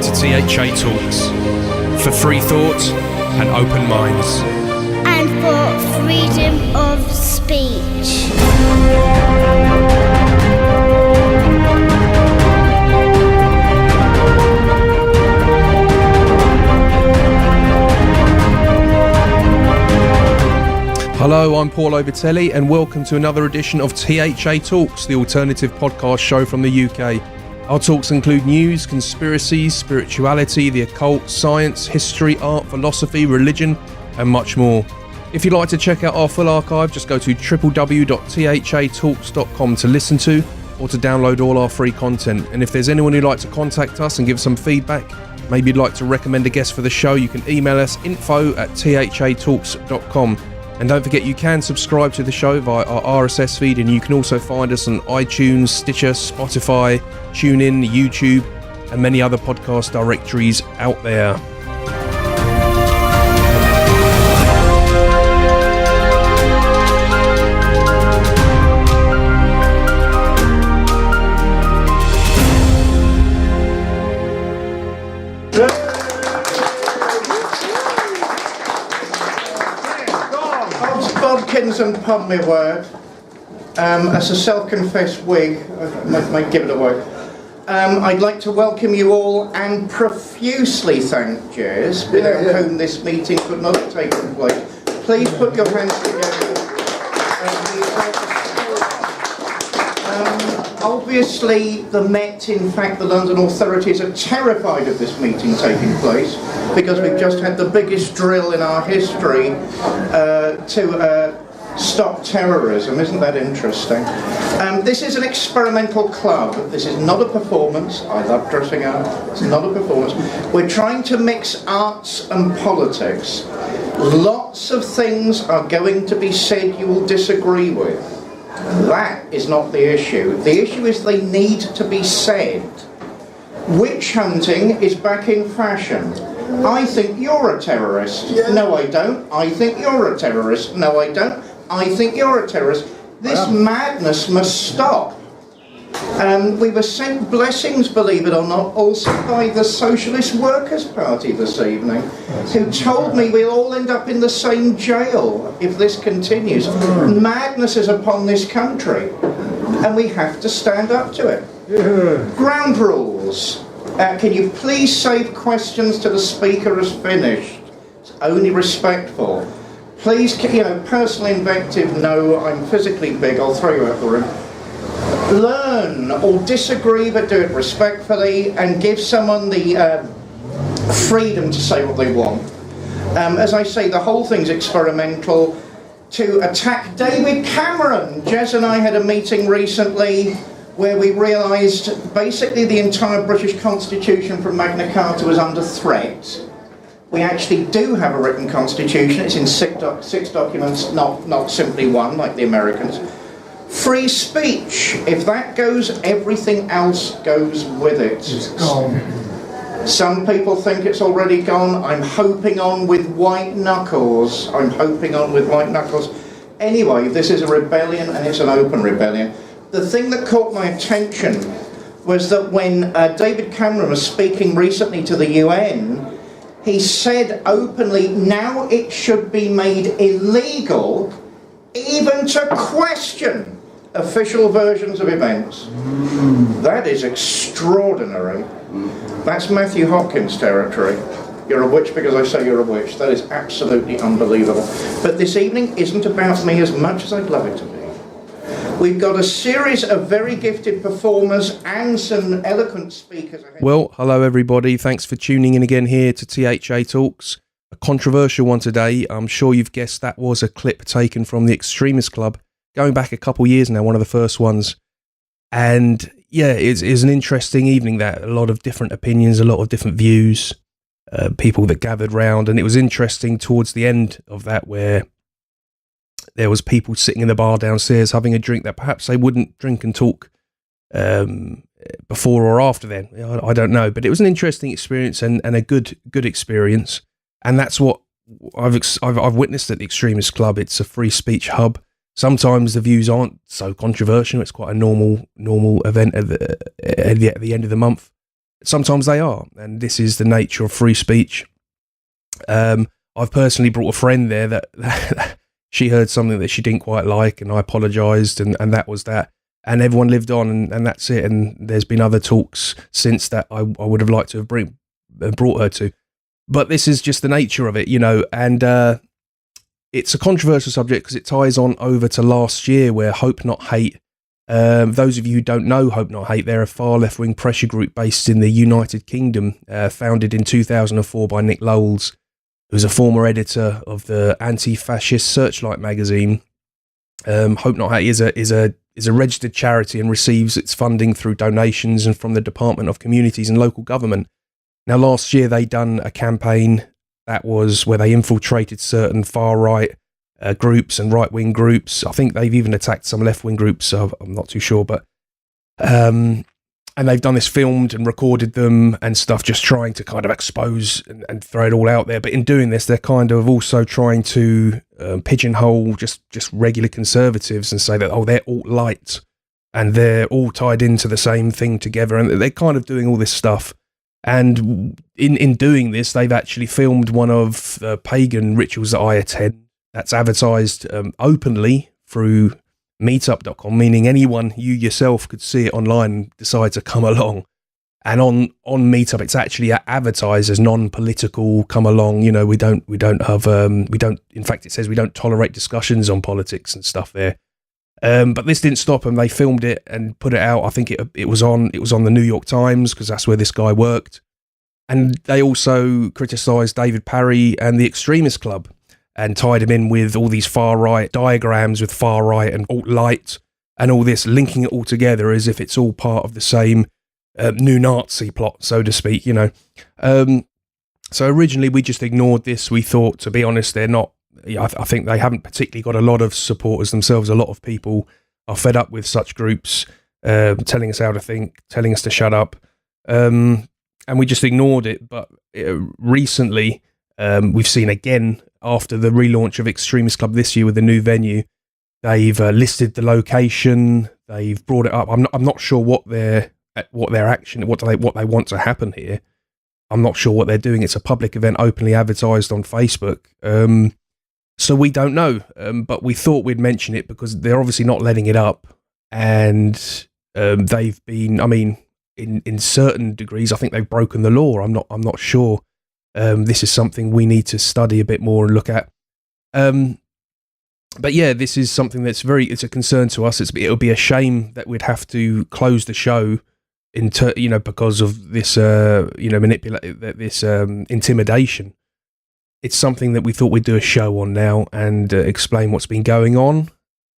to THA Talks, for free thought and open minds. And for freedom of speech. Hello, I'm Paul Obitelli and welcome to another edition of THA Talks, the alternative podcast show from the UK. Our talks include news, conspiracies, spirituality, the occult, science, history, art, philosophy, religion and much more. If you'd like to check out our full archive, just go to www.thatalks.com to listen to or to download all our free content. And if there's anyone who'd like to contact us and give some feedback, maybe you'd like to recommend a guest for the show, you can email us info@thatalks.com. And don't forget, you can subscribe to the show via our RSS feed, and you can also find us on iTunes, Stitcher, Spotify, TuneIn, YouTube, and many other podcast directories out there. And pardon me a word, as a self-confessed Whig, I might give it a word. I'd like to welcome you all and profusely thank Jez, without whom this meeting could not have taken place. Please put your hands together. Obviously, the Met, in fact, the London authorities are terrified of this meeting taking place because we've just had the biggest drill in our history to stop terrorism. Isn't that interesting? This is an experimental club. This is not a performance. I love dressing up. It's not a performance. We're trying to mix arts and politics. Lots of things are going to be said you will disagree with. That is not the issue. The issue is they need to be said. Witch hunting is back in fashion. I think you're a terrorist. No, I don't. I think you're a terrorist. No, I don't. I think you're a terrorist. This madness must stop. We were sent blessings, believe it or not, also by the Socialist Workers' Party this evening, who told me we'll all end up in the same jail if this continues. Madness is upon this country, and we have to stand up to it. Ground rules. Can you please save questions till the speaker has finished? It's only respectful. Please, personal invective, no, I'm physically big, I'll throw you out the room. Learn or disagree, but do it respectfully, and give someone the freedom to say what they want. As I say, the whole thing's experimental. To attack David Cameron, Jez and I had a meeting recently where we realised basically the entire British Constitution from Magna Carta was under threat. We actually do have a written constitution. It's in six documents, not simply one like the Americans. Free speech. If that goes, everything else goes with it. It's gone. Some people think it's already gone. I'm hoping on with white knuckles. Anyway, this is a rebellion, and it's an open rebellion. The thing that caught my attention was that when David Cameron was speaking recently to the UN, he said openly, now it should be made illegal even to question official versions of events. That is extraordinary. That's Matthew Hopkins territory. You're a witch because I say you're a witch. That is absolutely unbelievable. But this evening isn't about me as much as I'd love it to be. We've got a series of very gifted performers and some eloquent speakers ahead. Well, hello everybody. Thanks for tuning in again here to THA Talks. A controversial one today. I'm sure you've guessed that was a clip taken from the Extremists Club, going back a couple years now, one of the first ones. And yeah, it's an interesting evening, that a lot of different opinions, a lot of different views, people that gathered round. And it was interesting towards the end of that where there was people sitting in the bar downstairs having a drink that perhaps they wouldn't drink and talk before or after then. I don't know, but it was an interesting experience and a good experience. And that's what I've witnessed at the Extremist Club. It's a free speech hub. Sometimes the views aren't so controversial. It's quite a normal event at the end of the month. sometimes they are, and this is the nature of free speech. I've personally brought a friend there that she heard something that she didn't quite like, and I apologised, and that was that. And everyone lived on, and that's it. And there's been other talks since that I would have liked to have brought her to. But this is just the nature of it, and it's a controversial subject because it ties on over to last year where Hope Not Hate, those of you who don't know Hope Not Hate, they're a far left-wing pressure group based in the United Kingdom, founded in 2004 by Nick Lowles, who's a former editor of the anti-fascist Searchlight magazine. Hope Not Hate is a registered charity and receives its funding through donations and from the Department of Communities and Local Government. Now, last year they done a campaign that was where they infiltrated certain far-right groups and right-wing groups. I think they've even attacked some left-wing groups, so I'm not too sure. But and they've done this, filmed and recorded them and stuff, just trying to kind of expose and throw it all out there. But in doing this, they're kind of also trying to pigeonhole just regular conservatives and say that, oh, they're alt-light and they're all tied into the same thing together. And they're kind of doing all this stuff. And in doing this, they've actually filmed one of the pagan rituals that I attend. That's advertised openly through meetup.com, meaning anyone, you yourself, could see it online and decide to come along. And on Meetup, it's actually advertised as non-political, come along. We don't have, in fact, it says we don't tolerate discussions on politics and stuff there. But this didn't stop them. They filmed it and put it out. I think it was on the New York Times because that's where this guy worked. And they also criticised David Parry and the Extremists Club and tied him in with all these far-right diagrams with far-right and alt-light and all this, linking it all together as if it's all part of the same new Nazi plot, so to speak, So originally we just ignored this. We thought, to be honest, they're not, I think they haven't particularly got a lot of supporters themselves. A lot of people are fed up with such groups telling us how to think, telling us to shut up. And we just ignored it. But recently, we've seen again, after the relaunch of Extremist Club this year with the new venue, they've listed the location. They've brought it up. I'm not sure what they want to happen here. I'm not sure what they're doing. It's a public event, openly advertised on Facebook. So we don't know. But we thought we'd mention it because they're obviously not letting it up, and they've been. I mean, in certain degrees, I think they've broken the law. I'm not sure. This is something we need to study a bit more and look at. But yeah, this is something that's it's a concern to us. It'll be a shame that we'd have to close the show because of this, intimidation. It's something that we thought we'd do a show on now and explain what's been going on.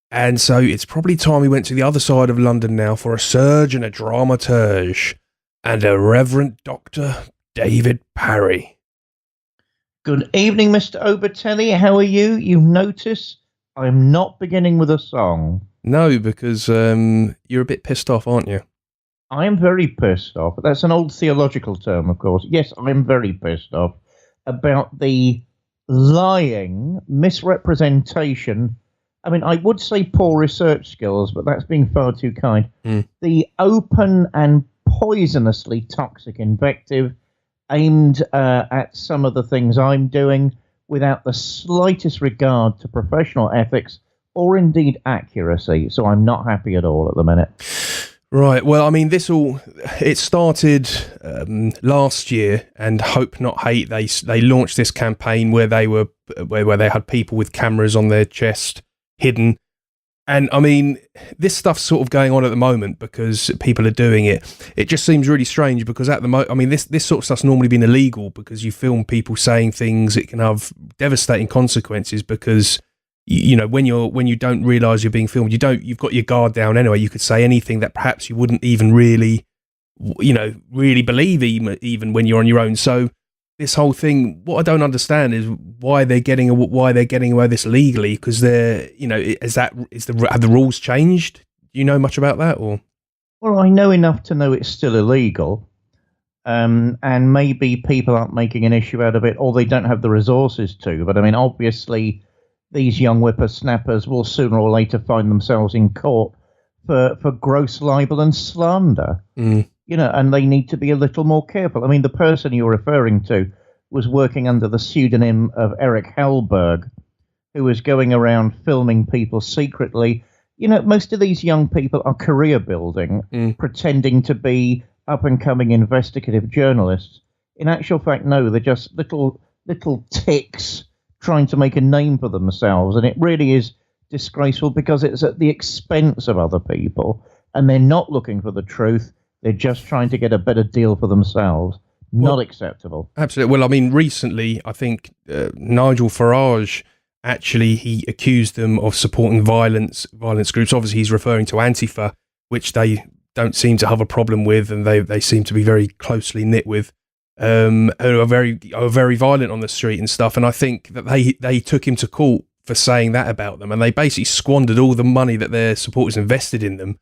And so it's probably time we went to the other side of London now for a surgeon, a dramaturge, and a Reverend Dr. David Parry. Good evening, Mr. Obertelli. How are you? You notice I'm not beginning with a song. No, because you're a bit pissed off, aren't you? I am very pissed off. That's an old theological term, of course. Yes, I'm very pissed off about the lying misrepresentation. I mean, I would say poor research skills, but that's being far too kind. The open and poisonously toxic invective aimed at some of the things I'm doing without the slightest regard to professional ethics or indeed accuracy. So I'm not happy at all at the minute. Right. Well, I mean, it started last year, and Hope Not Hate, they launched this campaign where they had people with cameras on their chest hidden. And I mean, this stuff's sort of going on at the moment because people are doing it. It just seems really strange because at the moment, I mean, this sort of stuff's normally been illegal because you film people saying things. It can have devastating consequences because, when you don't realise you're being filmed, you've got your guard down anyway. You could say anything that perhaps you wouldn't even really believe even when you're on your own. So this whole thing, what I don't understand is why they're getting away this legally, because have the rules changed? Do you know much about that, or? Well, I know enough to know it's still illegal, and maybe people aren't making an issue out of it, or they don't have the resources to. But I mean, obviously, these young whippersnappers will sooner or later find themselves in court for gross libel and slander. and they need to be a little more careful. I mean, the person you're referring to was working under the pseudonym of Eric Hellberg, who was going around filming people secretly. Most of these young people are career building, pretending to be up-and-coming investigative journalists. In actual fact, no, they're just little ticks trying to make a name for themselves, and it really is disgraceful because it's at the expense of other people, and they're not looking for the truth. They're just trying to get a better deal for themselves. Not acceptable. Absolutely. Well, I mean, recently, I think Nigel Farage, actually, he accused them of supporting violence groups. Obviously, he's referring to Antifa, which they don't seem to have a problem with, and they seem to be very closely knit with, who are very violent on the street and stuff. And I think that they took him to court for saying that about them, and they basically squandered all the money that their supporters invested in them,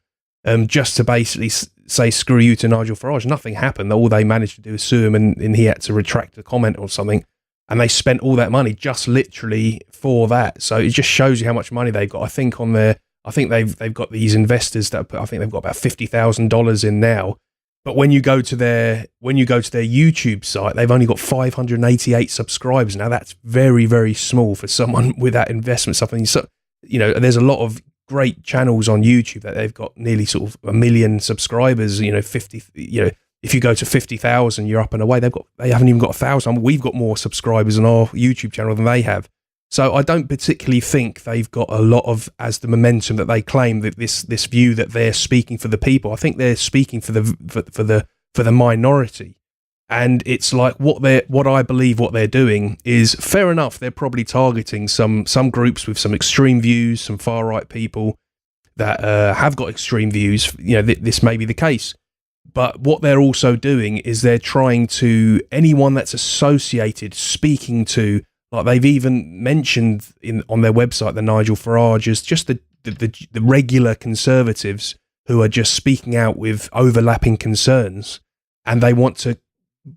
just to basically say screw you to Nigel Farage. Nothing happened. All they managed to do is sue him, and he had to retract the comment or something. And they spent all that money just literally for that. So it just shows you how much money they've got. I think they've got these investors that I think they've got about $50,000 in now. But when you go to their YouTube site, they've only got 588 subscribers now. That's very, very small for someone with that investment stuff. And there's a lot of great channels on YouTube that they've got nearly sort of 1 million subscribers. 50. If you go to 50,000, you're up and away. They haven't even got 1,000. We've got more subscribers on our YouTube channel than they have. So I don't particularly think they've got a lot of as the momentum that they claim, that this view that they're speaking for the people. I think they're speaking for the minority. And it's like what I believe what they're doing is fair enough. They're probably targeting some groups with some extreme views, some far right people that have got extreme views. This may be the case. But what they're also doing is they're trying to, anyone that's associated, speaking to, like they've even mentioned on their website, the Nigel Farage, is just the regular conservatives who are just speaking out with overlapping concerns, and they want to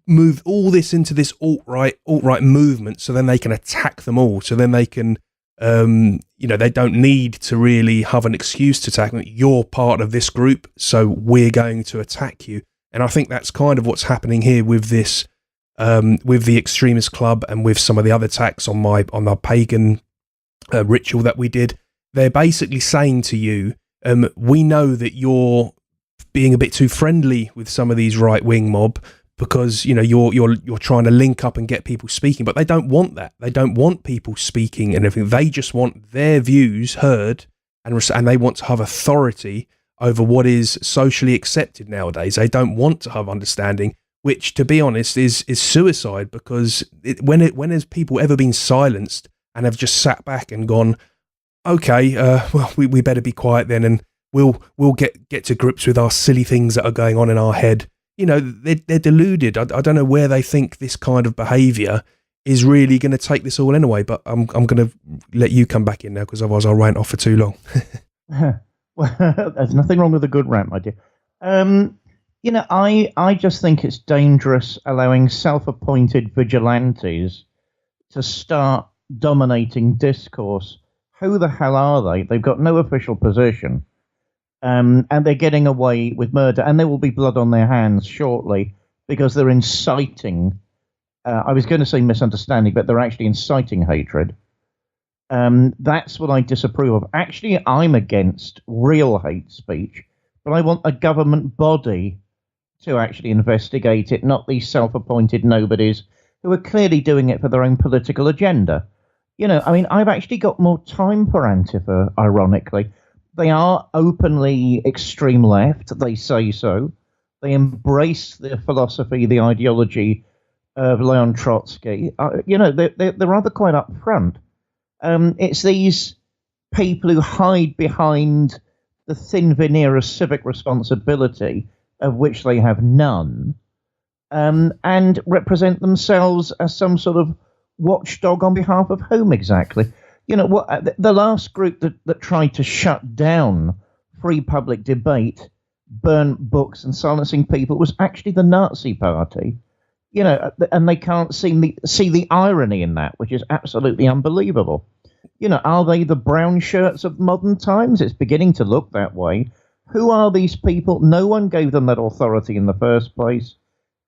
move all this into this alt-right movement, so then they can attack them all. So then they can, they don't need to really have an excuse to attack them. You're part of this group, so we're going to attack you. And I think that's kind of what's happening here with this, with the Extremist Club and with some of the other attacks on our pagan ritual that we did. They're basically saying to you, we know that you're being a bit too friendly with some of these right-wing mob, because you're trying to link up and get people speaking, but they don't want that. They don't want people speaking and everything. They just want their views heard, and they want to have authority over what is socially accepted nowadays. They don't want to have understanding, which, to be honest, is suicide, because when has people ever been silenced and have just sat back and gone, okay, well, we better be quiet then, and we'll get to grips with our silly things that are going on in our head. They're deluded. I don't know where they think this kind of behaviour is really going to take this all anyway. But I'm going to let you come back in now, because otherwise I'll rant off for too long. Well, there's nothing wrong with a good rant, my dear. I just think it's dangerous allowing self-appointed vigilantes to start dominating discourse. Who the hell are they? They've got no official position. And they're getting away with murder, and there will be blood on their hands shortly, because they're inciting, I was going to say misunderstanding, but they're actually inciting hatred. That's what I disapprove of. Actually, I'm against real hate speech, but I want a government body to actually investigate it, not these self-appointed nobodies who are clearly doing it for their own political agenda. I've actually got more time for Antifa, ironically. They are openly extreme left. They say so. They embrace the philosophy, the ideology of Leon Trotsky. They're rather quite upfront. It's these people who hide behind the thin veneer of civic responsibility, of which they have none, and represent themselves as some sort of watchdog on behalf of whom exactly? The last group that tried to shut down free public debate, burn books and silencing people was actually the Nazi Party. And they can't see the irony in that, which is absolutely unbelievable. Are they the brown shirts of modern times? It's beginning to look that way. who are these people? No one gave them that authority in the first place.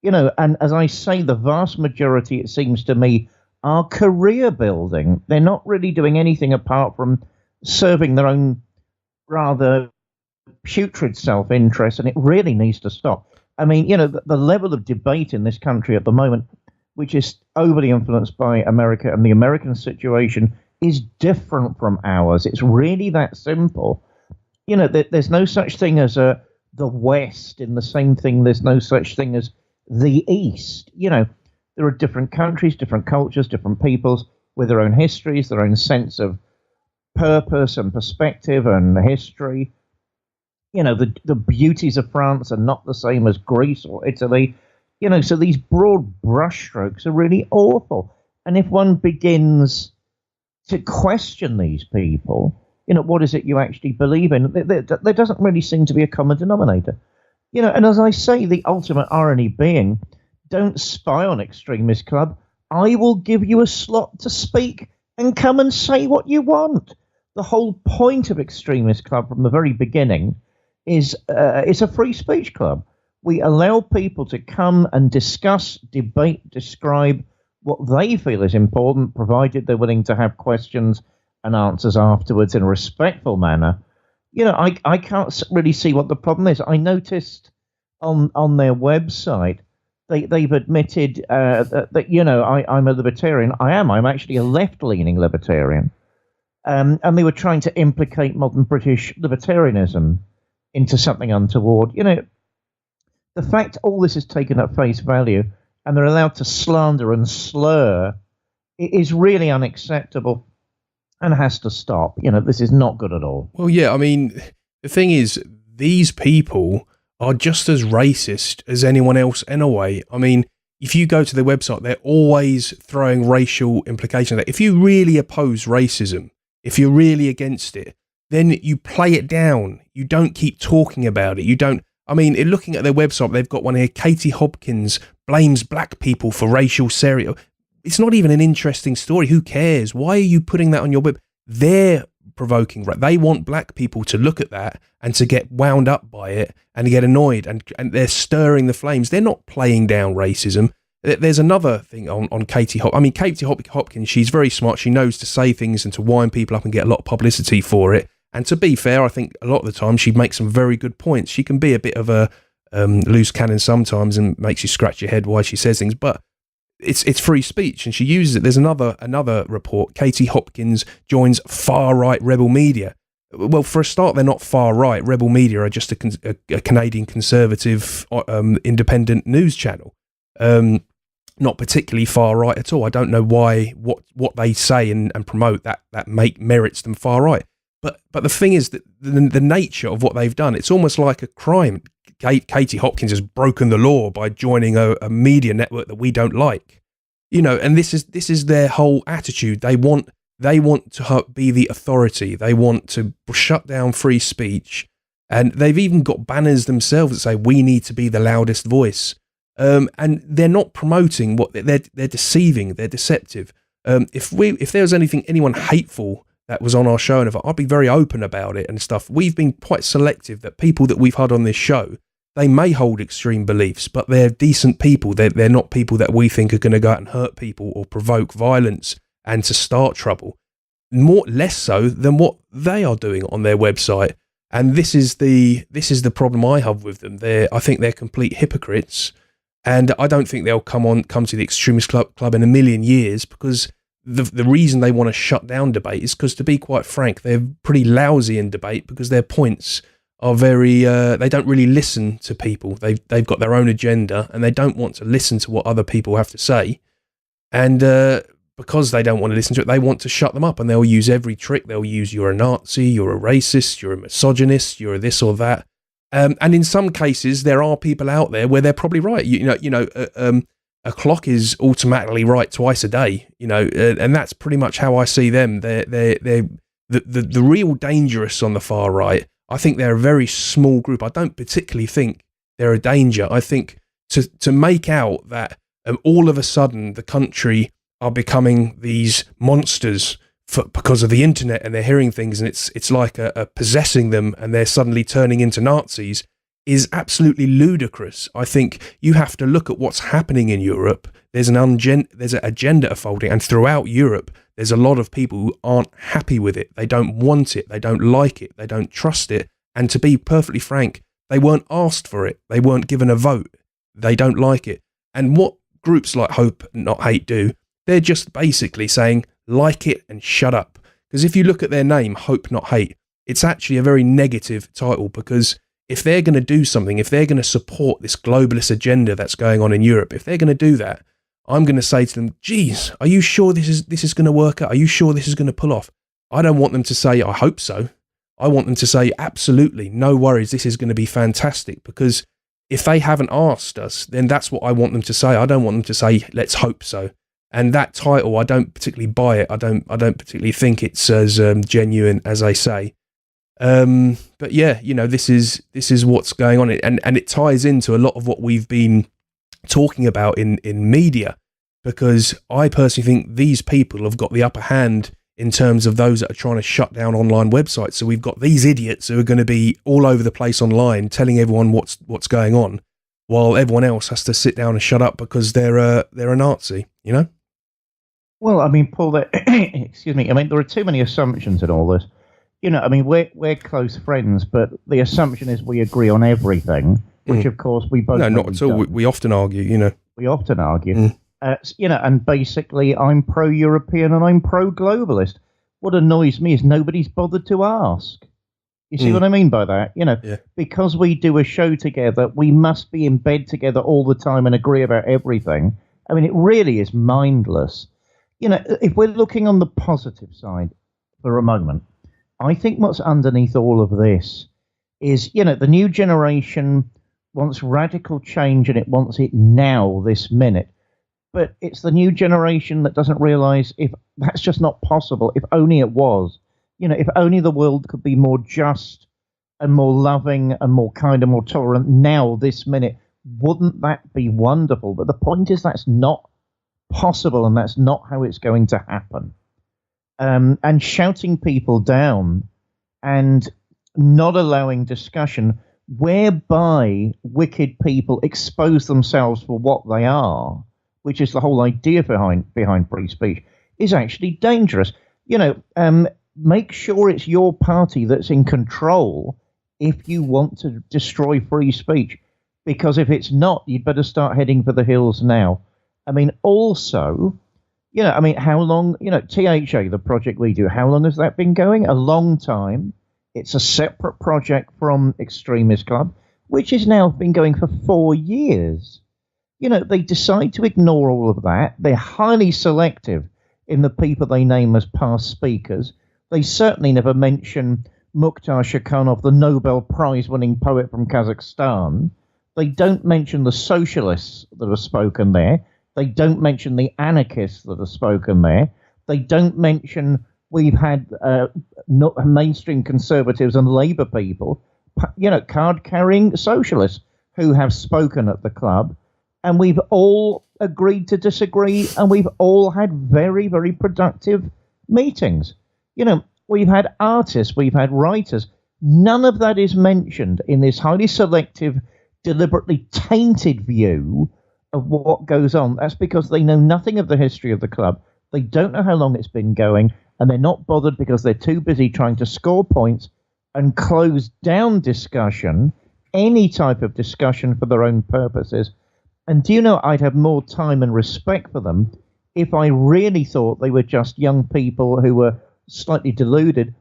And as I say, the vast majority, it seems to me, are career building. They're not really doing anything apart from serving their own rather putrid self-interest, and it really needs to stop. I mean, the level of debate in this country at the moment, which is overly influenced by America and the American situation, is different from ours. It's really that simple. There's no such thing as the West in the same thing. There's no such thing as the East. There are different countries, different cultures, different peoples with their own histories, their own sense of purpose and perspective and history. The beauties of France are not the same as Greece or Italy. So these broad brushstrokes are really awful. And if one begins to question these people, what is it you actually believe in? There doesn't really seem to be a common denominator. And as I say, the ultimate irony being, don't spy on Extremist Club. I will give you a slot to speak and come and say what you want. The whole point of Extremist Club from the very beginning is it's a free speech club. We allow people to come and discuss, debate, describe what they feel is important, provided they're willing to have questions and answers afterwards in a respectful manner. I can't really see what the problem is. I noticed on their website, they've admitted that I'm a libertarian. I am. I'm actually a left-leaning libertarian. And they were trying to implicate modern British libertarianism into something untoward. The fact all this is taken at face value and they're allowed to slander and slur is really unacceptable and has to stop. This is not good at all. Well, yeah, I mean, the thing is, these people are just as racist as anyone else anyway. I mean, if you go to their website, they're always throwing racial implications. If you really oppose racism, if you're really against it, then you play it down. You don't keep talking about it. You don't. I mean, looking at their website, they've got one here. Katie Hopkins blames black people for racial stereotypes. It's not even an interesting story. Who cares? Why are you putting that on your web? They're provoking. Right? They want black people to look at that and to get wound up by it and get annoyed. And they're stirring the flames. They're not playing down racism. There's another thing on Katie Hopkins. I mean, Katie Hopkins, she's very smart. She knows to say things and to wind people up and get a lot of publicity for it. And to be fair, I think a lot of the time she makes some very good points. She can be a bit of a loose cannon sometimes and makes you scratch your head why she says things. But it's free speech and she uses it. There's another report. Katie Hopkins joins far-right rebel media. Well, for a start, they're not far-right. Rebel media are just a Canadian conservative independent news channel. Not particularly far-right at all. I don't know why what they say and promote that merits them far-right. But the thing is that the nature of what they've done, it's almost like a crime. Katie Hopkins has broken the law by joining a media network that we don't like, and this is their whole attitude. They want to be the authority. They want to shut down free speech, and they've even got banners themselves that say we need to be the loudest voice. And they're not promoting what they're deceiving. They're deceptive. If there was anyone hateful that was on our show, and I'd be very open about it and stuff. We've been quite selective that people that we've had on this show, they may hold extreme beliefs, but they're decent people. They're not people that we think are going to go out and hurt people or provoke violence and to start trouble. Less so than what they are doing on their website. And this is the problem I have with them. I think they're complete hypocrites, and I don't think they'll come to the Extremist Club in a million years, because the reason they want to shut down debate is because, to be quite frank, they're pretty lousy in debate because their points are very they don't really listen to people. They've got their own agenda and they don't want to listen to what other people have to say, and because they don't want to listen to it, they want to shut them up, and they'll use every trick. They'll use you're a Nazi, you're a racist, you're a misogynist, you're this or that. And in some cases, there are people out there where they're probably right. A clock is automatically right twice a day, and that's pretty much how I see them. They're the real dangerous on the far right. I think they're a very small group. I don't particularly think they're a danger. I think to make out that all of a sudden the country are becoming these monsters because of the internet, and they're hearing things, and it's like a possessing them, and they're suddenly turning into Nazis, is absolutely ludicrous. I think you have to look at what's happening in Europe. There's an agenda unfolding, and throughout Europe, there's a lot of people who aren't happy with it. They don't want it. They don't like it. They don't trust it. And to be perfectly frank, they weren't asked for it. They weren't given a vote. They don't like it. And what groups like Hope Not Hate do, they're just basically saying, like it and shut up. Because if you look at their name, Hope Not Hate, it's actually a very negative title, because if they're going to do something, if they're going to support this globalist agenda that's going on in Europe, if they're going to do that, I'm going to say to them, geez, are you sure this is going to work out? Are you sure this is going to pull off? I don't want them to say, I hope so. I want them to say, absolutely, no worries, this is going to be fantastic. Because if they haven't asked us, then that's what I want them to say. I don't want them to say, let's hope so. And that title, I don't particularly buy it. I don't particularly think it's as genuine as they say. But yeah, you know, this is what's going on, and it ties into a lot of what we've been talking about in media, because I personally think these people have got the upper hand in terms of those that are trying to shut down online websites. So we've got these idiots who are going to be all over the place online, telling everyone what's going on, while everyone else has to sit down and shut up because they're a Nazi, you know? Well, I mean, Paul, excuse me. I mean, there are too many assumptions in all this. You know, I mean, we're close friends, but the assumption is we agree on everything, which, of course, we both. No, not at all. We often argue, you know. We often argue. You know, and basically, I'm pro-European and I'm pro-globalist. What annoys me is nobody's bothered to ask. You see what I mean by that? You know, because we do a show together, we must be in bed together all the time and agree about everything. I mean, it really is mindless. You know, if we're looking on the positive side for a moment, I think what's underneath all of this is, you know, the new generation wants radical change and it wants it now, this minute. But it's the new generation that doesn't realize if that's just not possible, if only it was. You know, if only the world could be more just and more loving and more kind and more tolerant now, this minute, wouldn't that be wonderful? But the point is that's not possible, and that's not how it's going to happen. And shouting people down and not allowing discussion whereby wicked people expose themselves for what they are, which is the whole idea behind free speech, is actually dangerous. You know, make sure it's your party that's in control if you want to destroy free speech, because if it's not, you'd better start heading for the hills now. I mean, also, you know, I mean, how long, you know, THA, the project we do, how long has that been going? A long time. It's a separate project from Extremist Club, which has now been going for 4 years. You know, they decide to ignore all of that. They're highly selective in the people they name as past speakers. They certainly never mention Mukhtar Shakhanov, the Nobel Prize-winning poet from Kazakhstan. They don't mention the socialists that have spoken there. They don't mention the anarchists that have spoken there. They don't mention we've had mainstream conservatives and Labour people, you know, card-carrying socialists who have spoken at the club. And we've all agreed to disagree, and we've all had very, very productive meetings. You know, we've had artists, we've had writers. None of that is mentioned in this highly selective, deliberately tainted view of what goes on. That's because they know nothing of the history of the club. They don't know how long it's been going, and they're not bothered because they're too busy trying to score points and close down discussion, any type of discussion, for their own purposes. And do you know, I'd have more time and respect for them if I really thought they were just young people who were slightly deluded.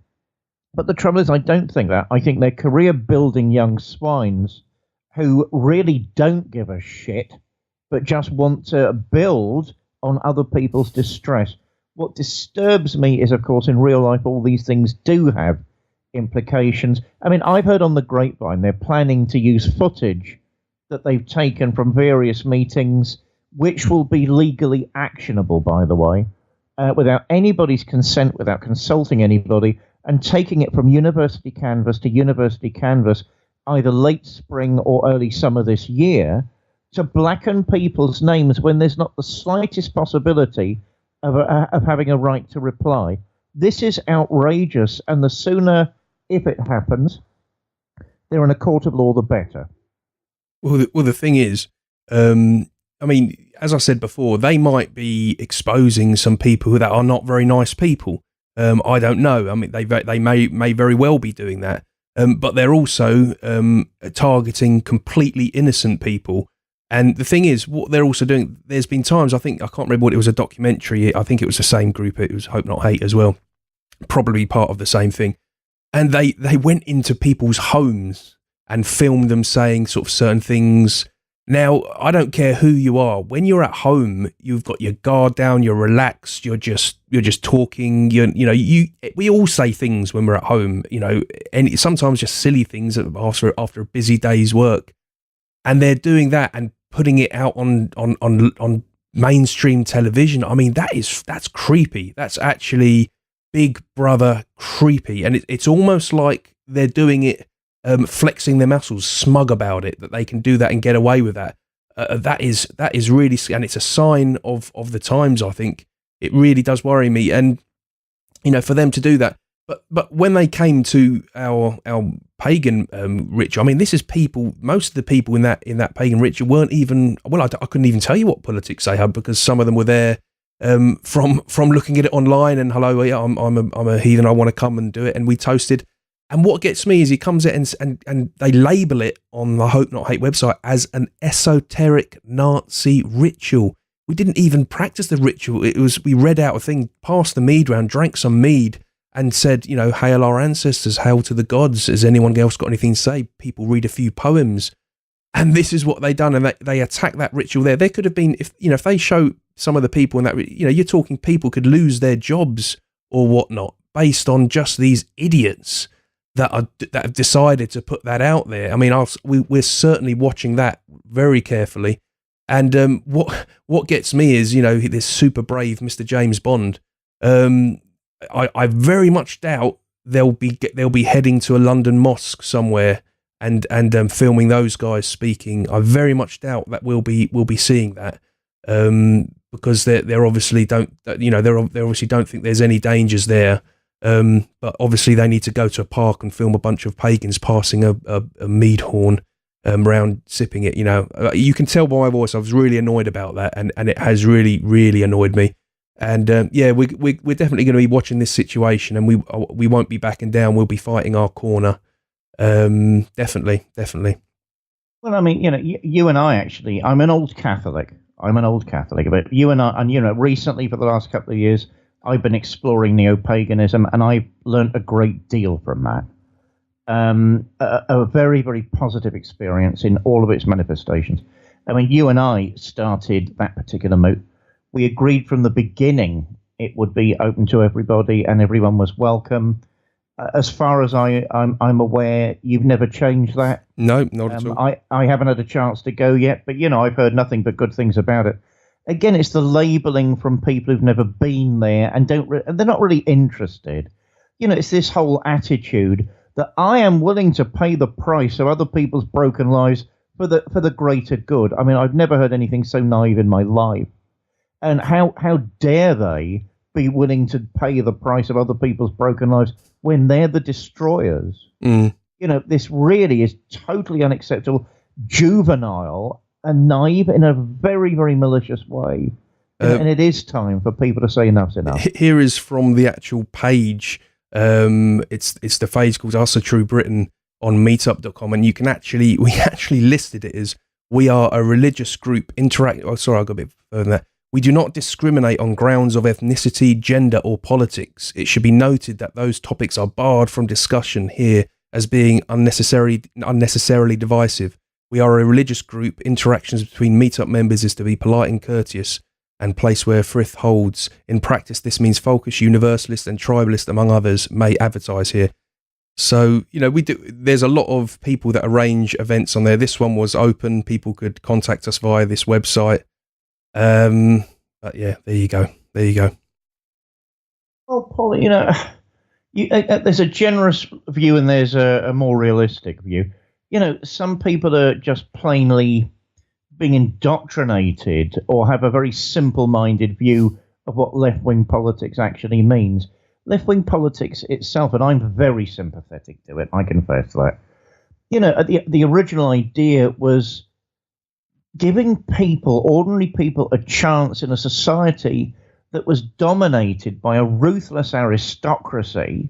But the trouble is, I don't think that. I think they're career-building young swines who really don't give a shit, but just want to build on other people's distress. What disturbs me is, of course, in real life, all these things do have implications. I mean, I've heard on the grapevine they're planning to use footage that they've taken from various meetings, which will be legally actionable, by the way, without anybody's consent, without consulting anybody, and taking it from university canvas to university canvas, either late spring or early summer this year, to blacken people's names when there's not the slightest possibility of having a right to reply. This is outrageous, and the sooner, if it happens, they're in a court of law, the better. Well, the thing is, I mean, as I said before, they might be exposing some people that are not very nice people. I don't know. I mean, they may very well be doing that, but they're also targeting completely innocent people. And the thing is, what they're also doing, there's been times, I can't remember what it was, a documentary, I think it was the same group, it was Hope Not Hate as well, probably part of the same thing. And they went into people's homes and filmed them saying sort of certain things. Now, I don't care who you are. When you're at home, you've got your guard down, you're relaxed, you're just talking. We all say things when we're at home, and sometimes just silly things after a busy day's work. And they're doing that and putting it out on mainstream television. I mean, that's creepy. That's actually Big Brother creepy, and it's almost like they're doing it. Flexing their muscles, smug about it, that they can do that and get away with that. That is really, and it's a sign of the times. I think it really does worry me, and for them to do that. But when they came to our pagan ritual, I mean, this is people. Most of the people in that pagan ritual weren't even. Well, I couldn't even tell you what politics they had, because some of them were there from looking at it online and hello, yeah, I'm a heathen. I want to come and do it, and we toasted. And what gets me is he comes in and they label it on the Hope Not Hate website as an esoteric Nazi ritual. We didn't even practice the ritual. We read out a thing, passed the mead round, drank some mead, and said, hail our ancestors, hail to the gods. Has anyone else got anything to say? People read a few poems. And this is what they done, and they attack that ritual there. There could have been, if they show some of the people in that, you're talking people could lose their jobs or whatnot based on just these idiots that have decided to put that out there. I mean, we're certainly watching that very carefully. And what gets me is, this super brave Mr. James Bond. I very much doubt they'll be heading to a London mosque somewhere and filming those guys speaking. I very much doubt that we'll be seeing that, because they obviously don't think there's any dangers there. But obviously they need to go to a park and film a bunch of pagans passing a mead horn round, sipping it. You can tell by my voice I was really annoyed about that, and it has really, really annoyed me. And we're definitely going to be watching this situation, and we won't be backing down. We'll be fighting our corner. Definitely. Well, I mean, you and I actually, I'm an old Catholic, but you and I, and recently for the last couple of years, I've been exploring neo-paganism, and I've learned a great deal from that. A very, very positive experience in all of its manifestations. I mean, you and I started that particular move. We agreed from the beginning it would be open to everybody and everyone was welcome. As far as I'm aware, you've never changed that. No, not at all. I haven't had a chance to go yet, but I've heard nothing but good things about it. Again, it's the labeling from people who've never been there and and they're not really interested. It's this whole attitude that I am willing to pay the price of other people's broken lives for the greater good. I mean, I've never heard anything so naive in my life. And how dare they be willing to pay the price of other people's broken lives when they're the destroyers? Mm. This really is totally unacceptable, juvenile, and naive in a very, very malicious way. And it is time for people to say enough's enough. Here is from the actual page. It's the page called Us a True Britain on meetup.com, and we actually listed it as, we are a religious group I got a bit further than that. We do not discriminate on grounds of ethnicity, gender, or politics. It should be noted that those topics are barred from discussion here as being unnecessarily divisive. We are a religious group. Interactions between meetup members is to be polite and courteous, and place where Frith holds. In practice, this means Folkish, Universalist, and Tribalist, among others, may advertise here. So, we do. There's a lot of people that arrange events on there. This one was open. People could contact us via this website. But yeah, there you go. Well, Paul, there's a generous view and there's a more realistic view. Some people are just plainly being indoctrinated or have a very simple-minded view of what left-wing politics actually means. left-wing politics itself, and I'm very sympathetic to it, I confess that. You know, the original idea was giving people, ordinary people, a chance in a society that was dominated by a ruthless aristocracy,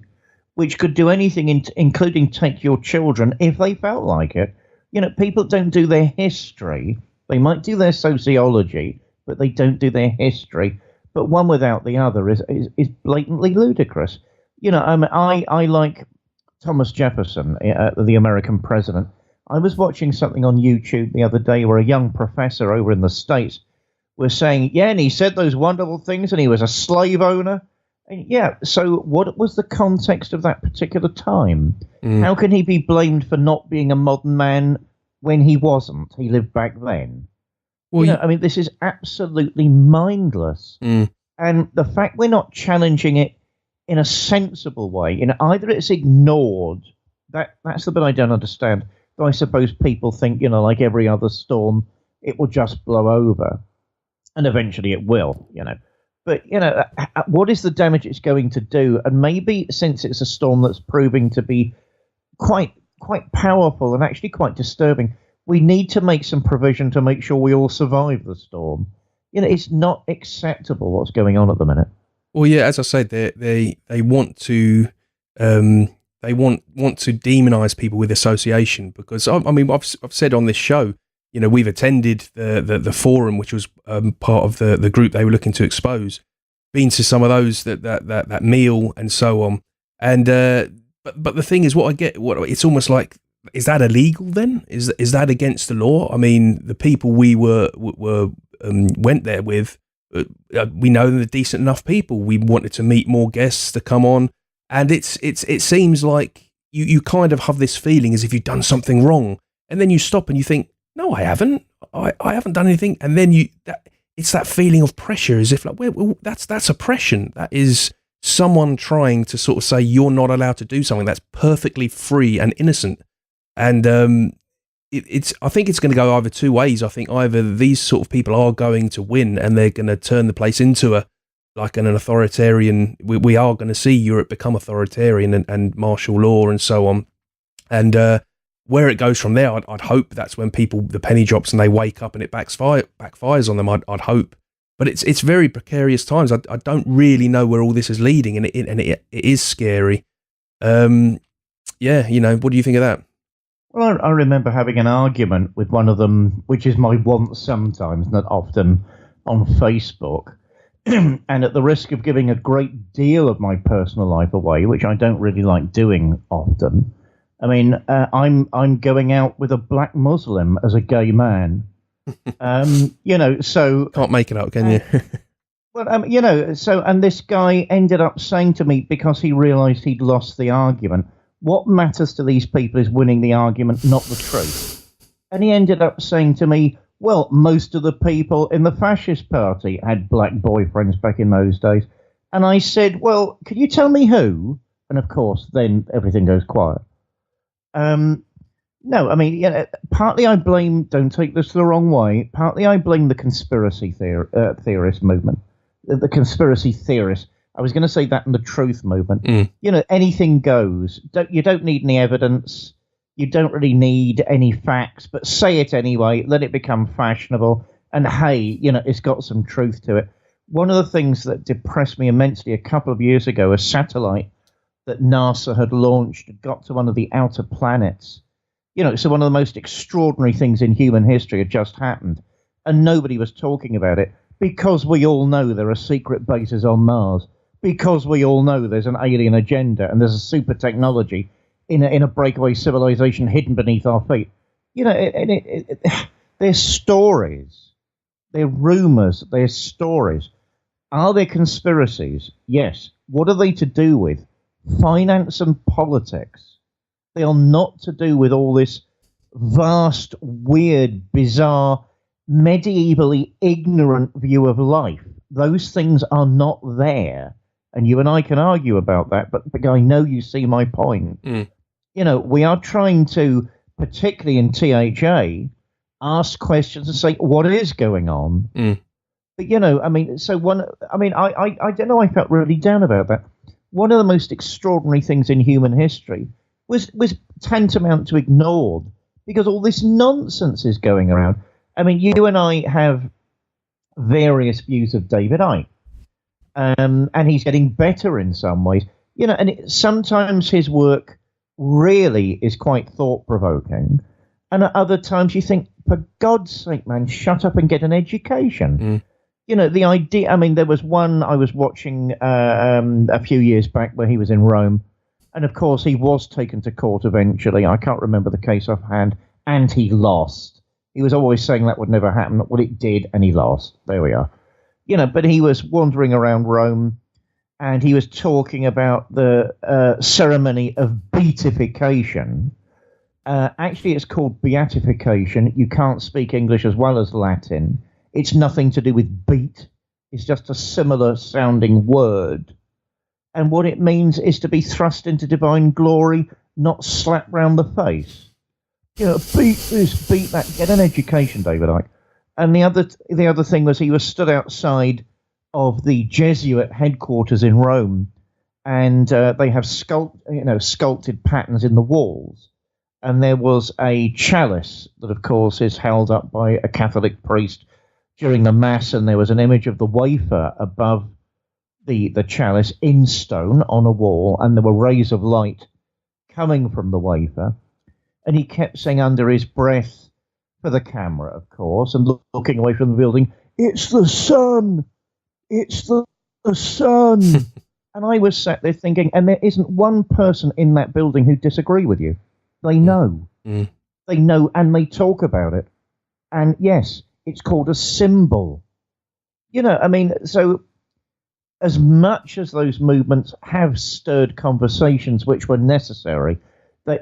which could do anything, including take your children if they felt like it. You know, people don't do their history. They might do their sociology, but they don't do their history. But one without the other is blatantly ludicrous. You know, I like Thomas Jefferson, the American president. I was watching something on YouTube the other day where a young professor over in the States was saying, yeah, and he said those wonderful things, and he was a slave owner. And yeah, so what was the context of that particular time? How can he be blamed for not being a modern man when he wasn't? He lived back then. Well, you know, I mean, this is absolutely mindless. And the fact we're not challenging it in a sensible way, in either it's ignored, that's the bit I don't understand. Though I suppose people think, you know, like every other storm, it will just blow over. And eventually it will, you know. But, you know, what is the damage it's going to do? And maybe since it's a storm that's proving to be quite powerful and actually quite disturbing, we need to make some provision to make sure we all survive the storm. You know, it's not acceptable what's going on at the minute. Well, yeah, as I said, they want to demonize people with association, because I mean I've said on this show, you know, we've attended the forum, which was part of the group they were looking to expose, been to some of those that meal and so on, and but the thing is, it's almost like, is that illegal then? Is that against the law? I mean, the people we went there with, we know they're decent enough people. We wanted to meet more guests to come on, and it seems like you kind of have this feeling as if you've done something wrong, and then you stop and you think, no, I haven't. I haven't done anything, and then it's that feeling of pressure, as if like, well, that's oppression. That is someone trying to sort of say you're not allowed to do something that's perfectly free and innocent. And I think it's going to go either two ways. I think either these sort of people are going to win and they're going to turn the place into an authoritarian. We are going to see Europe become authoritarian and martial law and so on. And where it goes from there, I'd hope that's when the penny drops and they wake up and it backfires on them. I'd hope. But it's very precarious times. I don't really know where all this is leading, and it is scary. Yeah, you know, what do you think of that? Well, I remember having an argument with one of them, which is my want sometimes, not often, on Facebook. And at the risk of giving a great deal of my personal life away, which I don't really like doing often, I mean, I'm going out with a black Muslim as a gay man. You know, so... Can't make it up, can you? Well, you know, so, and this guy ended up saying to me, because he realised he'd lost the argument, what matters to these people is winning the argument, not the truth. And he ended up saying to me, well, most of the people in the fascist party had black boyfriends back in those days. And I said, well, could you tell me who? And of course, then everything goes quiet. No, I mean, you know, partly I blame, don't take this the wrong way, partly I blame the conspiracy theorist movement, the conspiracy theorists. I was going to say that in the truth movement. You know, anything goes. You don't need any evidence. You don't really need any facts, but say it anyway. Let it become fashionable. And hey, you know, it's got some truth to it. One of the things that depressed me immensely a couple of years ago, a satellite that NASA had launched got to one of the outer planets. You know, so one of the most extraordinary things in human history had just happened, and nobody was talking about it because we all know there are secret bases on Mars. Because we all know there's an alien agenda and there's a super technology in a breakaway civilization hidden beneath our feet. You know, they're stories. They're rumors. They're stories. Are there conspiracies? Yes. What are they to do with? Finance and politics. They are not to do with all this vast, weird, bizarre, medievally ignorant view of life. Those things are not there. And you and I can argue about that, but I know you see my point. You know, we are trying to, particularly in THA, ask questions and say, what is going on? But, you know, I mean, I don't know, I felt really down about that. one of the most extraordinary things in human history was tantamount to ignored because all this nonsense is going around. I mean, you and I have various views of David Icke, and he's getting better in some ways. And sometimes his work really is quite thought-provoking, and at other times you think, for God's sake, man, shut up and get an education. The idea, I mean, there was one I was watching a few years back where he was in Rome, and of course he was taken to court eventually. I can't remember the case offhand, and he lost. He was always saying that would never happen. Well, it did, and he lost. There we are. But he was wandering around Rome, and he was talking about the ceremony of beatification. Actually, it's called beatification. You can't speak English as well as Latin. It's nothing to do with beat. It's just a similar sounding word. And what it means is to be thrust into divine glory, not slapped round the face. Beat this, beat that. Get an education, David Icke. And the other thing was he was stood outside of the Jesuit headquarters in Rome, and they have sculpted patterns in the walls. And there was a chalice that, of course, is held up by a Catholic priest during the Mass, and there was an image of the wafer above the chalice in stone on a wall, and there were rays of light coming from the wafer. And he kept saying under his breath, for the camera, of course, and looking away from the building, "It's the sun! It's the sun!" And I was sat there thinking, and there isn't one person in that building who disagree with you. They know. They know, and they talk about it. And yes, it's called a symbol. So as much as those movements have stirred conversations which were necessary,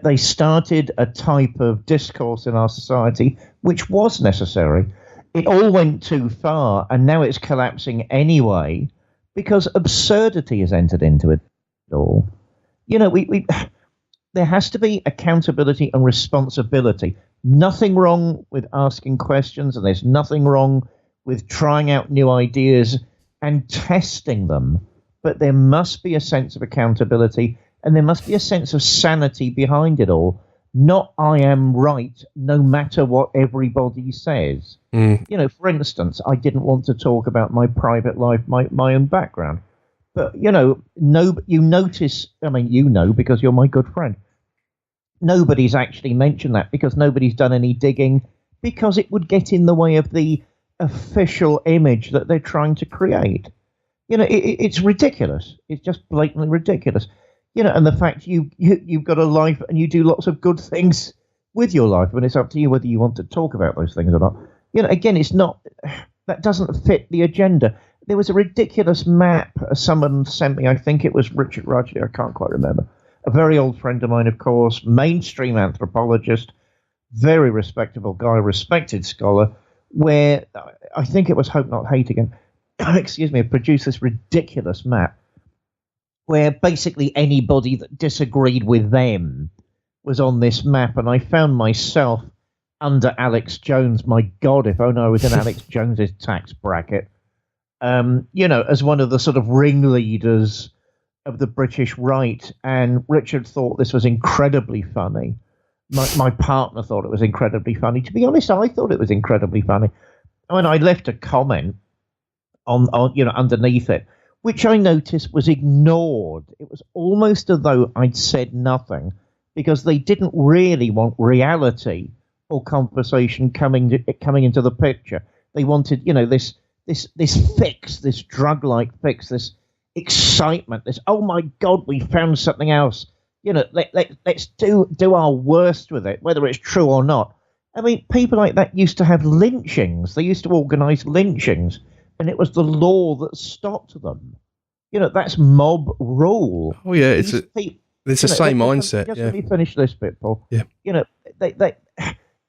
they started a type of discourse in our society which was necessary. It all went too far, and now it's collapsing anyway because absurdity has entered into it all. There has to be accountability and responsibility. Nothing wrong with asking questions, and there's nothing wrong with trying out new ideas and testing them. But there must be a sense of accountability, and there must be a sense of sanity behind it all. Not I am right, no matter what everybody says. For instance, I didn't want to talk about my private life, my own background. But, you notice, because you're my good friend, nobody's actually mentioned that because nobody's done any digging, because it would get in the way of the official image that they're trying to create. It's ridiculous. It's just blatantly ridiculous. And the fact you've got a life and you do lots of good things with your life, and it's up to you whether you want to talk about those things or not. Again, it's not, that doesn't fit the agenda. There was a ridiculous map someone sent me. I think it was Richard Rudgley. I can't quite remember. A very old friend of mine, of course, mainstream anthropologist, very respectable guy, respected scholar, where I think it was Hope Not Hate again, produced this ridiculous map where basically anybody that disagreed with them was on this map. And I found myself under Alex Jones. My God, if only I was in Alex Jones's tax bracket. As one of the sort of ringleaders of the British right, and Richard thought this was incredibly funny. My partner thought it was incredibly funny. To be honest, I thought it was incredibly funny. I left a comment on underneath it, which I noticed was ignored. It was almost as though I'd said nothing because they didn't really want reality or conversation coming into the picture. They wanted, this fix, this drug-like fix, this excitement, this, oh my God, we found something else. Let's do our worst with it, whether it's true or not. People like that used to have lynchings. They used to organise lynchings, and it was the law that stopped them. That's mob rule. Oh yeah, it's the same mindset. Just let me finish this bit, Paul. Yeah.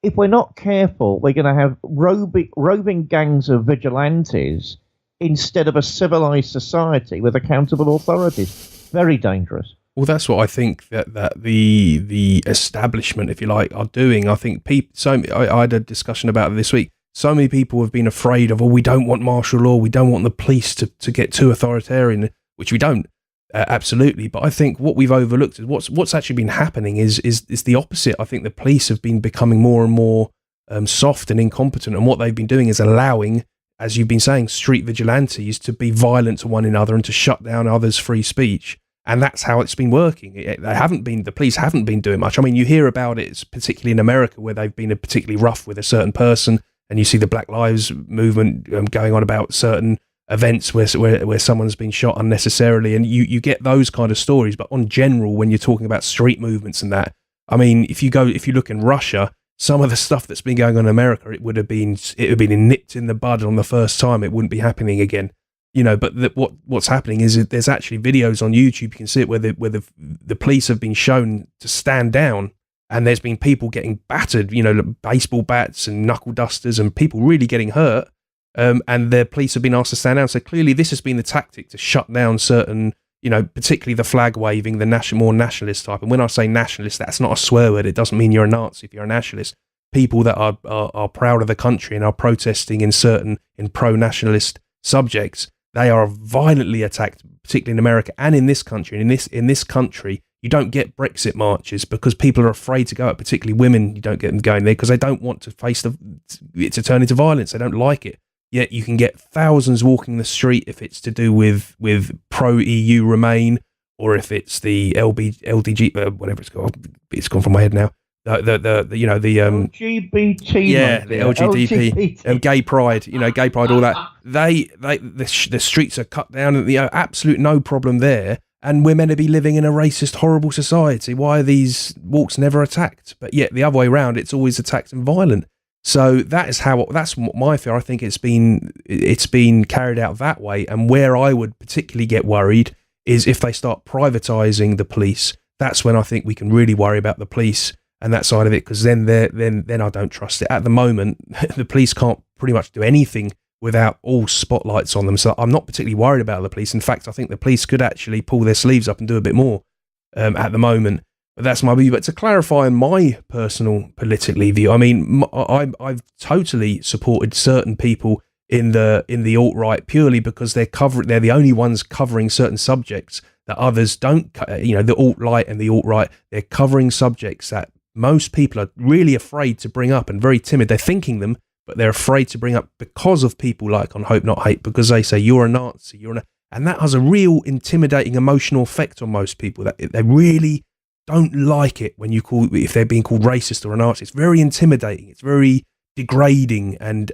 If we're not careful, we're going to have roving gangs of vigilantes instead of a civilized society with accountable authorities. Very dangerous. Well, that's what I think that the establishment, if you like, are doing. I think I had a discussion about it this week. So many people have been afraid of, we don't want martial law, we don't want the police to get too authoritarian, which we don't. Absolutely. But I think what we've overlooked is what's actually been happening is the opposite. I think the police have been becoming more and more soft and incompetent, and what they've been doing is allowing, as you've been saying, street vigilantes to be violent to one another and to shut down others' free speech. And that's how it's been working. The police haven't been doing much. I mean, you hear about it, particularly in America, where they've been particularly rough with a certain person, and you see the Black Lives movement going on about certain events where someone's been shot unnecessarily, and you get those kind of stories. But on general, when you're talking about street movements and that, I mean, if you look in Russia, some of the stuff that's been going on in America, it would have been nipped in the bud on the first time. It wouldn't be happening again. But what's happening is there's actually videos on YouTube. You can see it where the police have been shown to stand down, and there's been people getting battered, baseball bats and knuckle dusters, and people really getting hurt. And the police have been asked to stand down. So clearly, this has been the tactic to shut down certain, particularly the flag waving, the more nationalist type. And when I say nationalist, that's not a swear word. It doesn't mean you're a Nazi if you're a nationalist. People that are proud of the country and are protesting in pro-nationalist subjects, they are violently attacked, particularly in America and in this country. And in this country, you don't get Brexit marches because people are afraid to go out, particularly women. You don't get them going there because they don't want to face it to turn into violence. They don't like it. Yet you can get thousands walking the street if it's to do with pro-EU Remain, or if it's the LDG, whatever it's called. It's gone from my head now. The LGBT, yeah, the LGBT, gay pride, gay pride, all that. The streets are cut down, and absolute no problem there. And we're meant to be living in a racist, horrible society. Why are these walks never attacked? But yet the other way around, it's always attacked and violent. So that's my fear. I think it's been carried out that way. And where I would particularly get worried is if they start privatising the police. That's when I think we can really worry about the police and that side of it, because then I don't trust it. At the moment, the police can't pretty much do anything without all spotlights on them. So I'm not particularly worried about the police. In fact, I think the police could actually pull their sleeves up and do a bit more at the moment. But that's my view. But to clarify my personal politically view, I mean, I've totally supported certain people in the alt-right purely because they're the only ones covering certain subjects that others don't. The alt-right and the alt-right, they're covering subjects that most people are really afraid to bring up and very timid. They're thinking them, but they're afraid to bring up because of people like On Hope Not Hate, because they say you're a Nazi, and that has a real intimidating emotional effect on most people. That they really don't like it if they're being called racist or a Nazi. It's very intimidating. It's very degrading and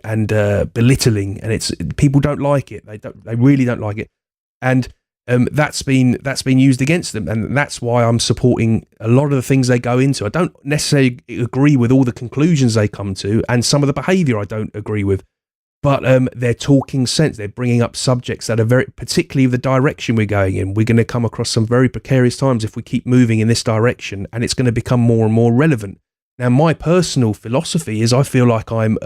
belittling, and people don't like it. They really don't like it, and that's been used against them, and that's why I'm supporting a lot of the things they go into. I don't necessarily agree with all the conclusions they come to, and some of the behaviour I don't agree with, but they're talking sense. They're bringing up subjects that are very, particularly the direction we're going in. We're going to come across some very precarious times if we keep moving in this direction, and it's going to become more and more relevant. Now, my personal philosophy is I feel like I'm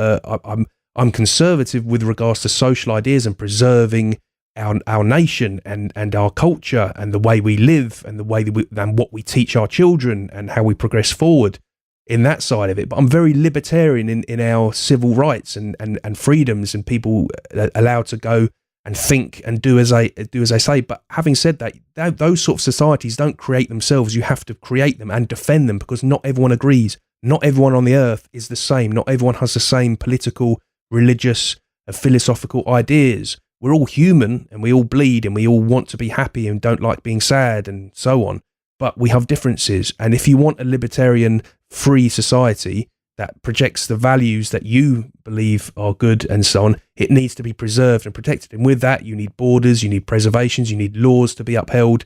conservative with regards to social ideas and preserving our nation and our culture and the way we live and the way and what we teach our children and how we progress forward in that side of it. But I'm very libertarian in our civil rights and freedoms, and people allowed to go and think and do as they say. But having said that, those sort of societies don't create themselves. You have to create them and defend them, because not everyone agrees. Not everyone on the earth is the same. Not everyone has the same political, religious, philosophical ideas. We're all human, and we all bleed, and we all want to be happy and don't like being sad and so on. But we have differences. And if you want a libertarian, free society that projects the values that you believe are good and so on, it needs to be preserved and protected. And with that, you need borders, you need preservations, you need laws to be upheld.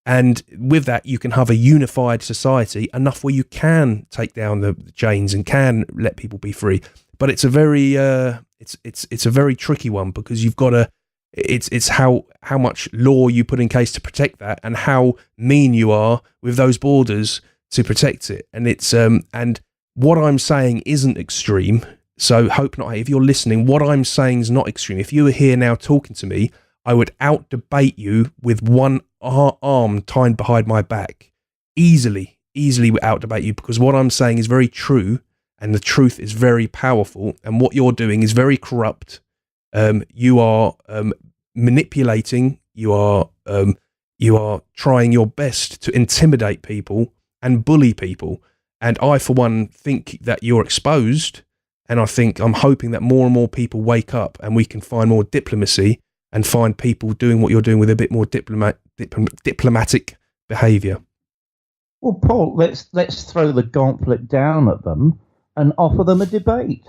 And with that, you can have a unified society, enough where you can take down the chains and can let people be free. But it's a very it's a very tricky one, because you've got to. It's how much law you put in case to protect that, and how mean you are with those borders to protect it. And it's and what I'm saying isn't extreme. So Hope Not Hate, if you're listening, what I'm saying is not extreme. If you were here now talking to me, I would out debate you with one arm tied behind my back, easily out debate you, because what I'm saying is very true, and the truth is very powerful, and what you're doing is very corrupt. You are manipulating. You are you are trying your best to intimidate people and bully people. And I, for one, think that you're exposed. And I'm hoping that more and more people wake up and we can find more diplomacy and find people doing what you're doing with a bit more diplomatic behaviour. Well, Paul, let's throw the gauntlet down at them and offer them a debate.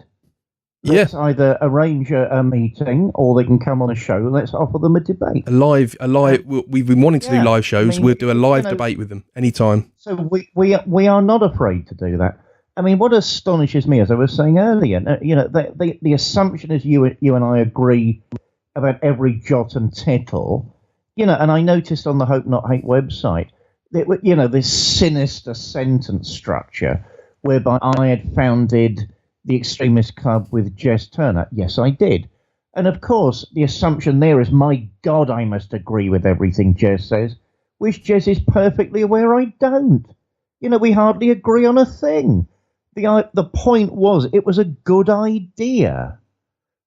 Let's either arrange a meeting or they can come on a show. Let's offer them a debate. We've been wanting to do live shows. We'll do a live debate with them anytime. So we are not afraid to do that. I mean, what astonishes me, as I was saying earlier, the assumption is you and I agree about every jot and tittle, and I noticed on the Hope Not Hate website that, this sinister sentence structure whereby I had founded the Extremist Club with Jess Turner. Yes, I did. And of course, the assumption there is, my God, I must agree with everything Jess says, which Jess is perfectly aware I don't. We hardly agree on a thing. The point was, it was a good idea.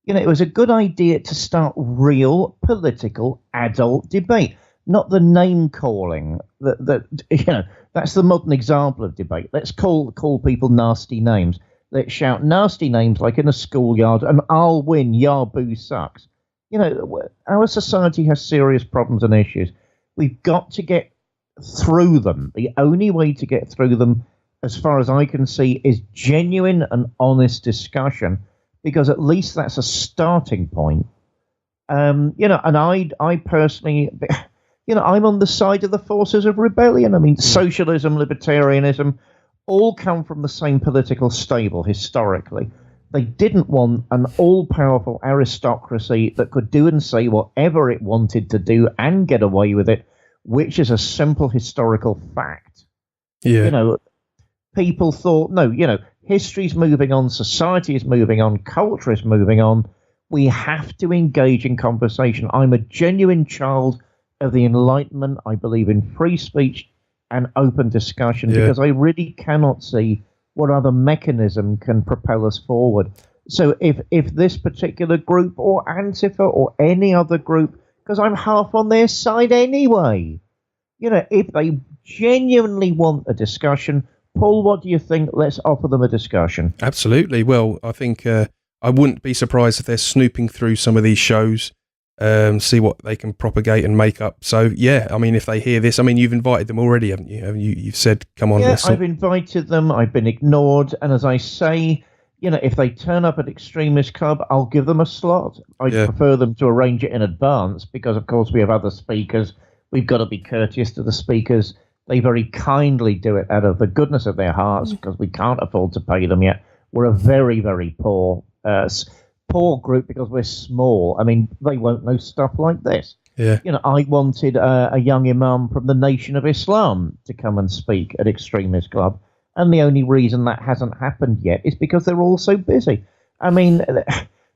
It was a good idea to start real political adult debate, not the name calling. That's the modern example of debate. Let's call people nasty names. Let's shout nasty names like in a schoolyard, and I'll win, Yahoo sucks. Our society has serious problems and issues. We've got to get through them. The only way to get through them, as far as I can see, is genuine and honest discussion, because at least that's a starting point. And I personally, I'm on the side of the forces of rebellion. I mean, socialism, libertarianism, all come from the same political stable historically. They didn't want an all-powerful aristocracy that could do and say whatever it wanted to do and get away with it, which is a simple historical fact. Yeah. People thought, no, history's moving on, society is moving on, culture is moving on. We have to engage in conversation. I'm a genuine child of the Enlightenment. I believe in free speech and open discussion, because I really cannot see what other mechanism can propel us forward. So if this particular group or Antifa or any other group, because I'm half on their side anyway, if they genuinely want a discussion, Paul, what do you think? Let's offer them a discussion. Absolutely. Well, I think I wouldn't be surprised if they're snooping through some of these shows, see what they can propagate and make up. So, yeah, I mean, if they hear this, I mean, you've invited them already, haven't you? You've said, come on. Yeah, I've invited them. I've been ignored. And as I say, if they turn up at Extremist Club, I'll give them a slot. I'd prefer them to arrange it in advance because, of course, we have other speakers. We've got to be courteous to the speakers. They very kindly do it out of the goodness of their hearts because we can't afford to pay them yet. We're a very, very poor group because we're small. I mean, they won't know stuff like this. Yeah. I wanted a young imam from the Nation of Islam to come and speak at Extremist Club. And the only reason that hasn't happened yet is because they're all so busy. I mean,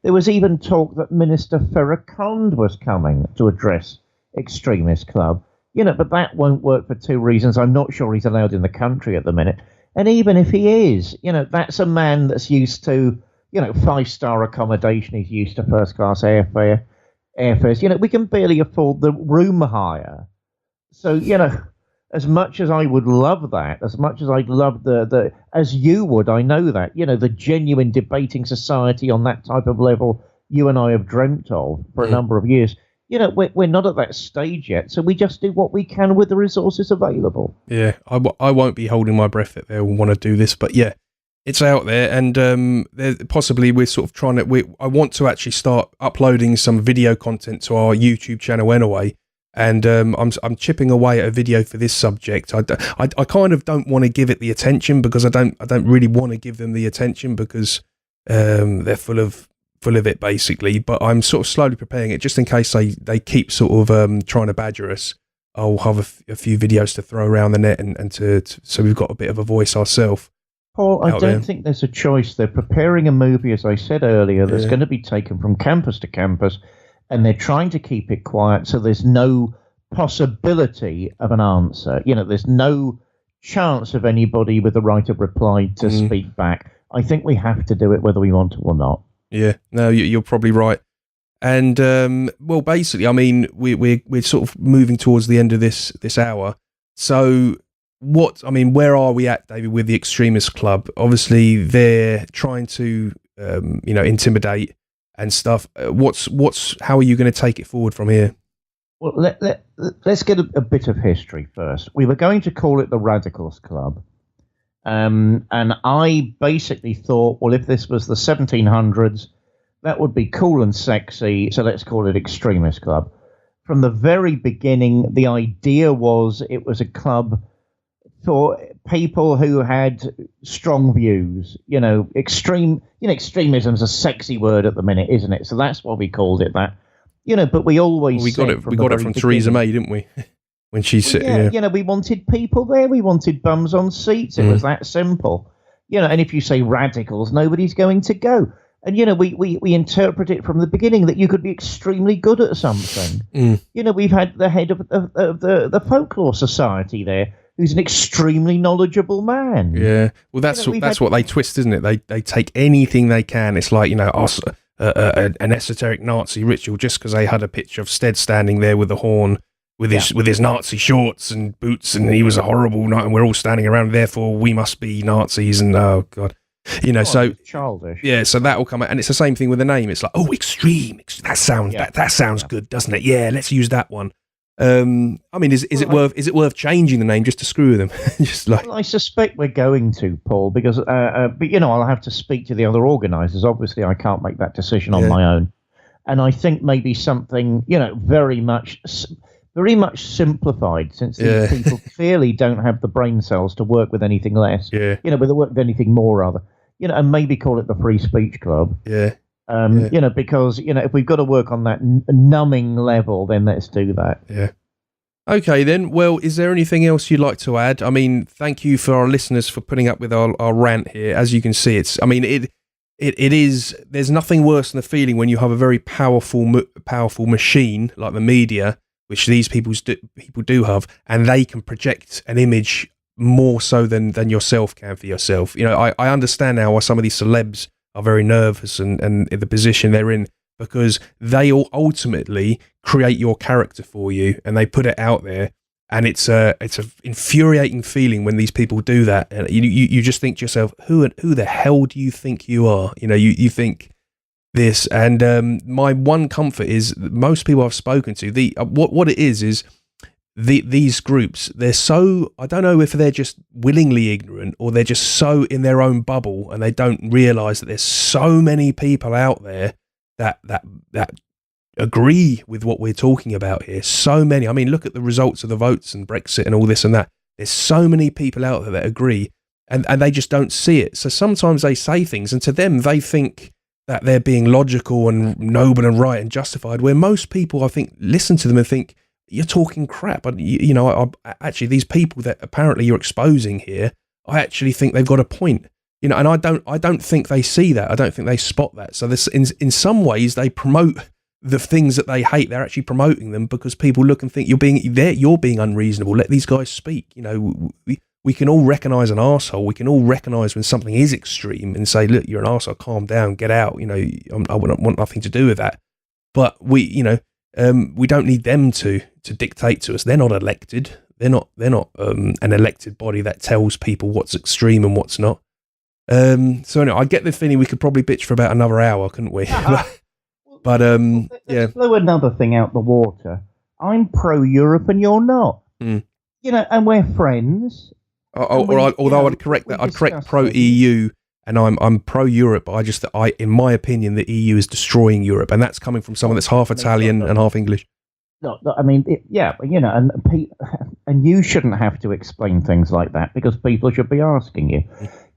there was even talk that Minister Farrakhan was coming to address Extremist Club. But that won't work for two reasons. I'm not sure he's allowed in the country at the minute. And even if he is, that's a man that's used to, 5-star accommodation. He's used to first-class airfares. We can barely afford the room hire. So, as much as I would love that, as much as I'd love as you would, I know that, the genuine debating society on that type of level you and I have dreamt of for a number of years. We're not at that stage yet, so we just do what we can with the resources available. Yeah, I won't be holding my breath that they'll want to do this, but yeah, it's out there, and possibly we're sort of trying to. I want to actually start uploading some video content to our YouTube channel anyway, and I'm chipping away at a video for this subject. I kind of don't want to give it the attention because I don't really want to give them the attention because they're full of it basically, but I'm sort of slowly preparing it just in case they keep sort of trying to badger us. I'll have a few videos to throw around the net and so we've got a bit of a voice ourselves. Paul, I don't think there's a choice. They're preparing a movie, as I said earlier, that's going to be taken from campus to campus, and they're trying to keep it quiet so there's no possibility of an answer. There's no chance of anybody with the right of reply to speak back. I think we have to do it whether we want to or not. Yeah, no, you're probably right. And well, basically, I mean, we're sort of moving towards the end of this hour. So, where are we at, David, with the Extremist Club? Obviously, they're trying to, intimidate and stuff. How are you going to take it forward from here? Well, let's get a bit of history first. We were going to call it the Radicals Club. And I basically thought, well, if this was the 1700s, that would be cool and sexy, so let's call it Extremist Club. From the very beginning, the idea was it was a club for people who had strong views. Extremism's a sexy word at the minute, isn't it? So that's why we called it that. But we always we got it from Theresa May, didn't we? When she said, we wanted people there. We wanted bums on seats. It was that simple. And if you say radicals, nobody's going to go. And, we interpret it from the beginning that you could be extremely good at something. We've had the head of the Folklore Society there, who's an extremely knowledgeable man. Yeah. Well, that's what they twist, isn't it? They take anything they can. It's like, an esoteric Nazi ritual just because they had a picture of Stead standing there with a horn with his Nazi shorts and boots, and he was a horrible knight, and we're all standing around, therefore we must be Nazis, and oh God. So childish. Yeah, so that will come out, and it's the same thing with the name. It's like, extreme. That sounds good, doesn't it? Yeah, let's use that one. Is it worth changing the name just to screw with them? Well, I suspect we're going to, Paul, because I'll have to speak to the other organisers. Obviously, I can't make that decision on my own, and I think maybe something very much simplified, since these people clearly don't have the brain cells to work with anything less. But they work with anything more, rather. And maybe call it the Free Speech Club. Because if we've got to work on that numbing level, then let's do that. Yeah. Okay, then. Well, is there anything else you'd like to add? I mean, thank you for our listeners for putting up with our rant here. As you can see, it is. There's nothing worse than the feeling when you have a very powerful machine like the media, which these people do have, and they can project an image more so than yourself can for yourself. I understand now why some of these celebs are very nervous and in the position they're in, because they all ultimately create your character for you, and they put it out there, and it's a infuriating feeling when these people do that, and you just think to yourself, who the hell do you think you are? You think this, and my one comfort is that most people I've spoken to, what it is these groups, they're so, I don't know if they're just willingly ignorant or they're just so in their own bubble and they don't realise that there's so many people out there that agree with what we're talking about here. So many. I mean, look at the results of the votes and Brexit and all this and that. There's so many people out there that agree, and they just don't see it. So sometimes they say things, and to them, they think that they're being logical and noble and right and justified, where most people, I think, listen to them and think, you're talking crap. I actually, these people that apparently you're exposing here, I actually think they've got a point. And I don't think they see that. I don't think they spot that. So this, in some ways, they promote the things that they hate. They're actually promoting them because people look and think you're being unreasonable. Let these guys speak. We can all recognise an arsehole. We can all recognise when something is extreme and say, look, you're an arsehole, calm down, get out. I wouldn't want nothing to do with that. But we don't need them to dictate to us. They're not elected. They're not an elected body that tells people what's extreme and what's not. So anyway, I get the feeling we could probably bitch for about another hour, couldn't we? Let's blow another thing out the water. I'm pro-Europe and you're not. And we're friends. Although I'd correct that. I'd correct pro-EU, and I'm pro-Europe. But in my opinion, the EU is destroying Europe, and that's coming from someone that's half Italian and half English. No, I mean, and you shouldn't have to explain things like that because people should be asking you.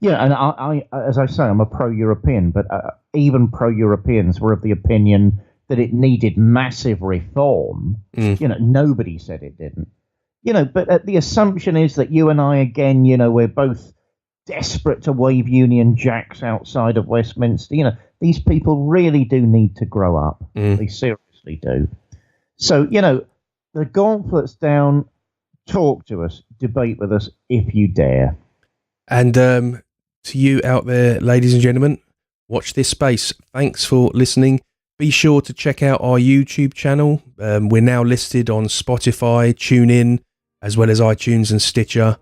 And I as I say, I'm a pro-European, but even pro-Europeans were of the opinion that it needed massive reform. Nobody said it didn't. But the assumption is that you and I, again, we're both desperate to wave Union Jacks outside of Westminster. These people really do need to grow up. They seriously do. So, the gauntlet's down. Talk to us. Debate with us if you dare. And to you out there, ladies and gentlemen, watch this space. Thanks for listening. Be sure to check out our YouTube channel. We're now listed on Spotify, TuneIn, as well as iTunes and Stitcher.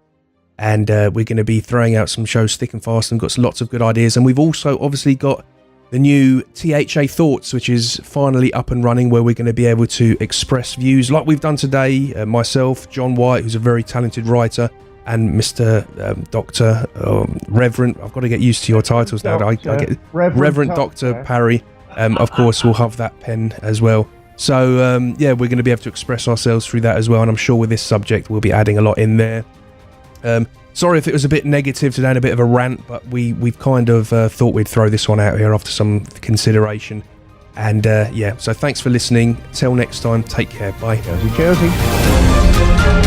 And we're going to be throwing out some shows thick and fast and got lots of good ideas. And we've also obviously got the new THA Thoughts, which is finally up and running, where we're going to be able to express views like we've done today. Myself, John White, who's a very talented writer, and Mr. Dr. Reverend, I've got to get used to your titles now. I get Reverend Dr. Parry, of course, will have that pen as well. So, yeah, we're going to be able to express ourselves through that as well. And I'm sure with this subject, we'll be adding a lot in there. Sorry if it was a bit negative today and a bit of a rant, but we've kind of thought we'd throw this one out here after some consideration. And yeah, so thanks for listening. Till next time, take care. Bye. Cheersy.